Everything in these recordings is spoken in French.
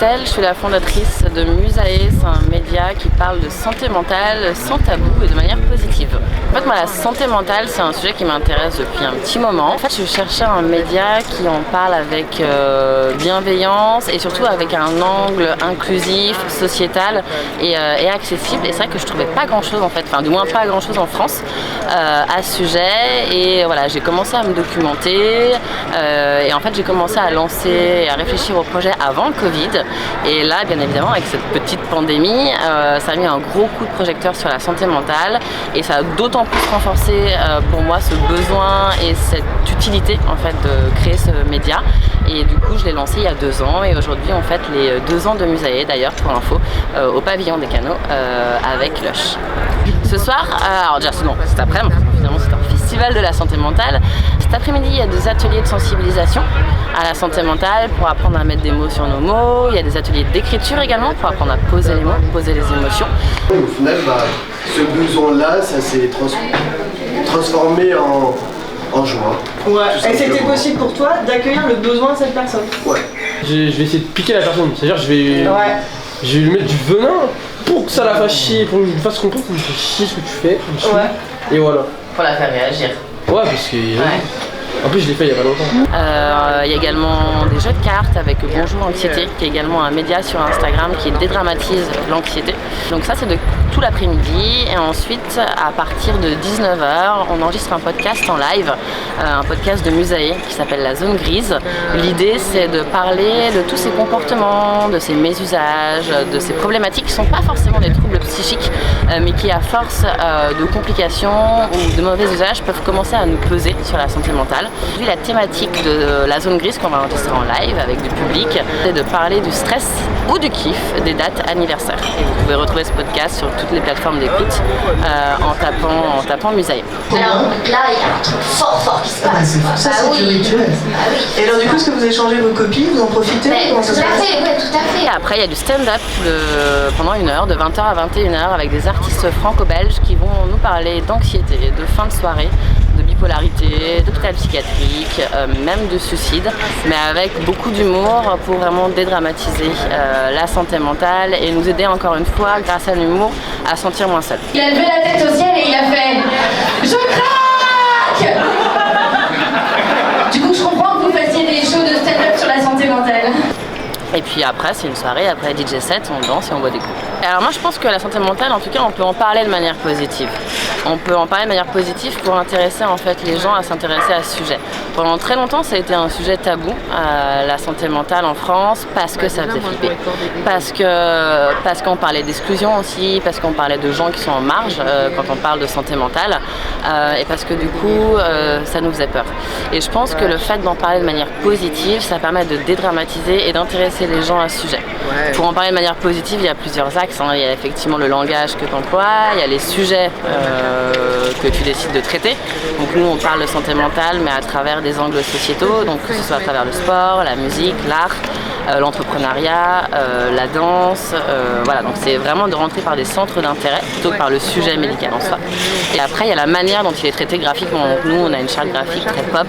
Chastel, je suis la fondatrice de Musae, c'est un média qui parle de santé mentale sans tabou et de manière positive. En fait, moi, la santé mentale, c'est un sujet qui m'intéresse depuis un petit moment. En fait, je cherchais un média qui en parle avec bienveillance et surtout avec un angle inclusif, sociétal et accessible. Et c'est vrai que je trouvais pas grand-chose en fait, enfin du moins pas grand-chose en France à ce sujet. Et voilà, j'ai commencé à me documenter et en fait, j'ai commencé à lancer et à réfléchir au projet avant le Covid. Et là, bien évidemment, avec cette petite pandémie, ça a mis un gros coup de projecteur sur la santé mentale et ça a d'autant plus renforcé pour moi ce besoin et cette utilité en fait de créer ce média. Et du coup, je l'ai lancé il y a 2 ans et aujourd'hui, on fête les 2 ans de Musae, d'ailleurs, pour l'info, au pavillon des Canaux avec Lush. Ce soir, alors déjà, non, cet après-midi, évidemment, c'est un festival de la santé mentale. Cet après-midi, il y a des ateliers de sensibilisation à la santé mentale pour apprendre à mettre des mots sur nos mots. Il y a des ateliers d'écriture également pour apprendre à poser les mots, poser les émotions. Au final, ce besoin-là, ça s'est transformé en joie. Ouais. Et c'était possible pour toi d'accueillir le besoin de cette personne. Ouais. Je vais essayer de piquer la personne, c'est-à-dire je vais lui mettre du venin pour que ça la fasse chier, pour que je lui fasse comprendre que me fait chier ce que tu fais. Et voilà. Pour la faire réagir. Ouais, parce que... En plus, je l'ai fait il y a pas longtemps. Il y a également des jeux de cartes avec Bonjour Anxiété, qui est également un média sur Instagram qui dédramatise l'anxiété. Donc ça, c'est de tout l'après-midi. Et ensuite, à partir de 19h, on enregistre un podcast en live, un podcast de Musae qui s'appelle La Zone Grise. L'idée, c'est de parler de tous ces comportements, de ces mésusages, de ces problématiques qui ne sont pas forcément des troubles psychiques, mais qui, à force de complications ou de mauvais usages, peuvent commencer à nous peser sur la santé mentale. Aujourd'hui, la thématique de La Zone Grise qu'on va enregistrer en live avec du public, c'est de parler du stress ou du kiff des dates anniversaires. Et vous pouvez retrouver ce podcast sur toutes les plateformes d'écoute en tapant Musae. Alors là, il y a un truc fort qui se passe. Ça, c'est du rituel. Et alors du coup, est-ce que vous échangez vos copies, vous en profitez? Tout à fait. Et après, il y a du stand-up pendant 1 heure, de 20h à 21h, avec des artistes franco-belges qui vont nous parler d'anxiété, de fin de soirée, de bipolarité, d'hôpital psychiatrique, même de suicide, mais avec beaucoup d'humour pour vraiment dédramatiser la santé mentale et nous aider encore une fois, grâce à l'humour, à sentir moins seul. Il a levé la tête au ciel et il a fait « Je craque !» Du coup, je comprends que vous fassiez des shows de stand-up sur la santé mentale. Et puis après, c'est une soirée, après DJ set, on danse et on boit des coups. Alors moi, je pense que la santé mentale, en tout cas, on peut en parler de manière positive. On peut en parler de manière positive pour intéresser en fait les gens à s'intéresser à ce sujet. Pendant très longtemps, ça a été un sujet tabou, la santé mentale en France, parce que ça faisait flipper. Parce qu'on parlait d'exclusion aussi, parce qu'on parlait de gens qui sont en marge quand on parle de santé mentale, et parce que du coup, ça nous faisait peur. Et je pense que le fait d'en parler de manière positive, ça permet de dédramatiser et d'intéresser les gens à ce sujet. Pour en parler de manière positive, il y a plusieurs axes. Il y a effectivement le langage que tu emploies, il y a les sujets que tu décides de traiter. Donc nous, on parle de santé mentale, mais à travers des angles sociétaux, donc que ce soit à travers le sport, la musique, l'art, l'entrepreneuriat, la danse. Voilà, donc c'est vraiment de rentrer par des centres d'intérêt plutôt que par le sujet médical en soi. Et après, il y a la manière dont il est traité graphiquement. Donc nous, on a une charte graphique très pop,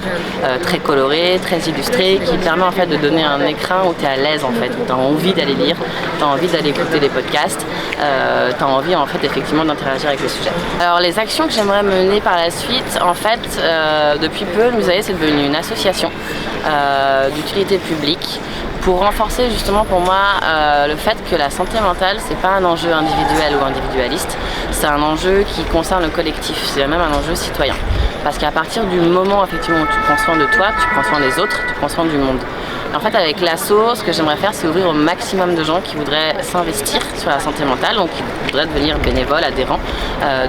très colorée, très illustrée, qui permet en fait de donner un écran où tu es à l'aise en fait, où tu as envie d'aller lire, tu as envie d'aller écouter des podcasts, tu as envie en fait effectivement d'interagir avec le sujet. Alors les actions que j'aimerais mener par la suite, en fait, depuis peu, le Musae c'est devenu une association d'utilité publique pour renforcer justement pour moi le fait que la santé mentale c'est pas un enjeu individuel ou individualiste, c'est un enjeu qui concerne le collectif, c'est même un enjeu citoyen. Parce qu'à partir du moment effectivement où tu prends soin de toi, tu prends soin des autres, tu prends soin du monde. En fait, avec l'asso, ce que j'aimerais faire, c'est ouvrir au maximum de gens qui voudraient s'investir sur la santé mentale, donc qui voudraient devenir bénévoles, adhérents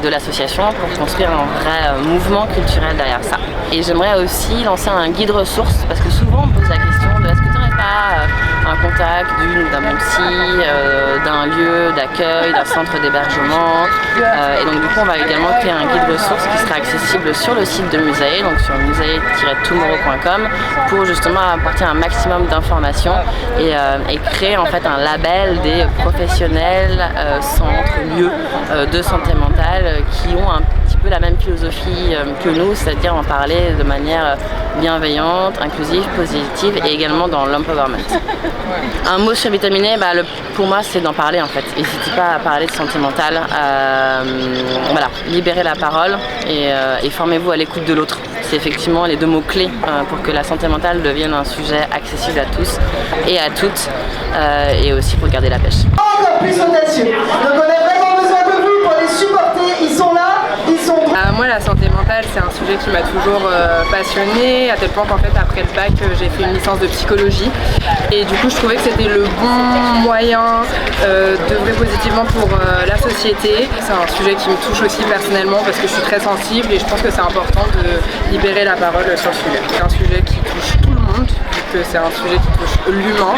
de l'association pour construire un vrai mouvement culturel derrière ça. Et j'aimerais aussi lancer un guide ressources, parce que souvent on me pose la question de est-ce que tu n'aurais pas un contact d'un bon psy, d'un lieu d'accueil, d'un centre d'hébergement. Et donc du coup, on va également créer un guide ressources qui sera accessible sur le site de Musae, donc sur musae-tomorrow.com, pour justement apporter un maximum d'informations et créer en fait un label des professionnels, centres, lieux de santé mentale qui ont un petit peu peu la même philosophie que nous, c'est-à-dire en parler de manière bienveillante, inclusive, positive et également dans l'empowerment. Un mot sur Vitaminé, pour moi c'est d'en parler en fait. N'hésitez pas à parler de santé mentale, voilà, libérez la parole et formez-vous à l'écoute de l'autre. C'est effectivement les 2 mots clés pour que la santé mentale devienne un sujet accessible à tous et à toutes et aussi pour garder la pêche. Encore plus audacieux. Donc on a vraiment besoin de vous pour les supporter. Ils sont là, ils sont droits. Moi la santé mentale c'est un sujet qui m'a toujours passionnée, à tel point qu'en fait après le bac j'ai fait une licence de psychologie et du coup je trouvais que c'était le bon moyen d'œuvrer positivement pour la société. C'est un sujet qui me touche aussi personnellement parce que je suis très sensible et je pense que c'est important de libérer la parole sur le sujet. C'est un sujet qui touche tout le monde, que c'est un sujet qui touche l'humain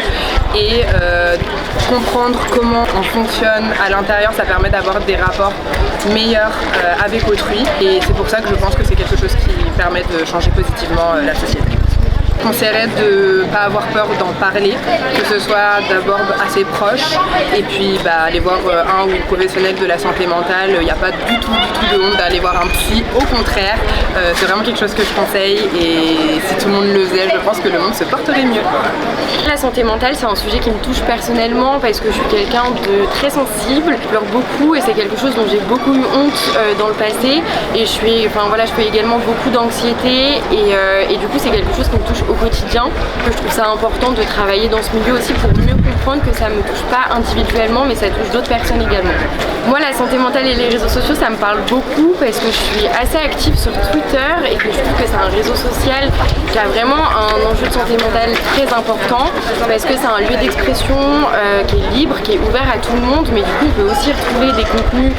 et comprendre comment on fonctionne à l'intérieur, ça permet d'avoir des rapports meilleurs avec autrui et c'est pour ça que je pense que c'est quelque chose qui permet de changer positivement la société. Je conseillerais de ne pas avoir peur d'en parler, que ce soit d'abord à ses proches et puis aller voir un ou une professionnel de la santé mentale. Il n'y a pas du tout de honte d'aller voir un psy, au contraire, c'est vraiment quelque chose que je conseille et si tout le monde le faisait, je pense que le monde se porterait mieux. La santé mentale, c'est un sujet qui me touche personnellement parce que je suis quelqu'un de très sensible, je pleure beaucoup et c'est quelque chose dont j'ai beaucoup eu honte dans le passé et je fais également beaucoup d'anxiété et du coup c'est quelque chose qui me touche au quotidien. Je trouve ça important de travailler dans ce milieu aussi pour mieux comprendre que ça me touche pas individuellement mais ça touche d'autres personnes également. Moi la santé mentale et les réseaux sociaux ça me parle beaucoup parce que je suis assez active sur Twitter et que je trouve que c'est un réseau social qui a vraiment un enjeu de santé mentale très important parce que c'est un lieu d'expression qui est libre, qui est ouvert à tout le monde mais du coup on peut aussi retrouver des contenus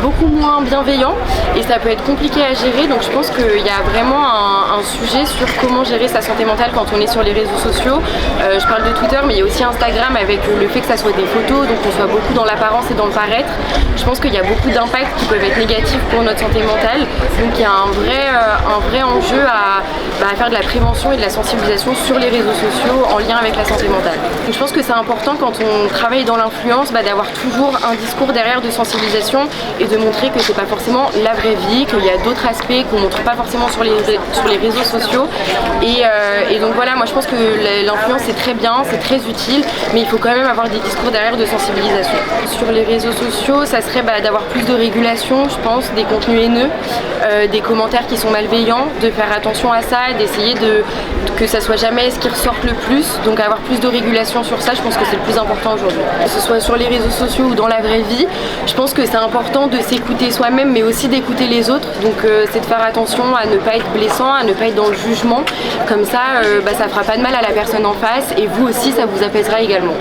beaucoup moins bienveillants et ça peut être compliqué à gérer donc je pense qu'il y a vraiment un sujet sur comment gérer sa santé mentale quand on est sur les réseaux sociaux. Je parle de Twitter mais il y a aussi Instagram avec le fait que ça soit des photos donc on soit beaucoup dans l'apparence et dans le paraître. Je pense qu'il y a beaucoup d'impacts qui peuvent être négatifs pour notre santé mentale donc il y a un vrai enjeu à faire de la prévention et de la sensibilisation sur les réseaux sociaux en lien avec la santé mentale. Donc je pense que c'est important quand on travaille dans l'influence d'avoir toujours un discours derrière de sensibilisation et de montrer que c'est pas forcément la vraie vie, qu'il y a d'autres aspects qu'on montre pas forcément sur les réseaux sociaux et donc voilà, moi je pense que l'influence c'est très bien, c'est très utile mais il faut quand même avoir des discours derrière de sensibilisation. Sur les réseaux sociaux, ça serait d'avoir plus de régulation, je pense, des contenus haineux, des commentaires qui sont malveillants, de faire attention à ça, d'essayer que ça soit jamais ce qui ressorte le plus, donc avoir plus de régulation sur ça, je pense que c'est le plus important aujourd'hui. Que ce soit sur les réseaux sociaux ou dans la vraie vie, je pense que c'est important de s'écouter soi-même mais aussi d'écouter les autres, donc c'est de faire attention à ne pas être blessant, à ne pas être dans le jugement, comme ça ça fera pas de mal à la personne en face et vous aussi ça vous apaisera également.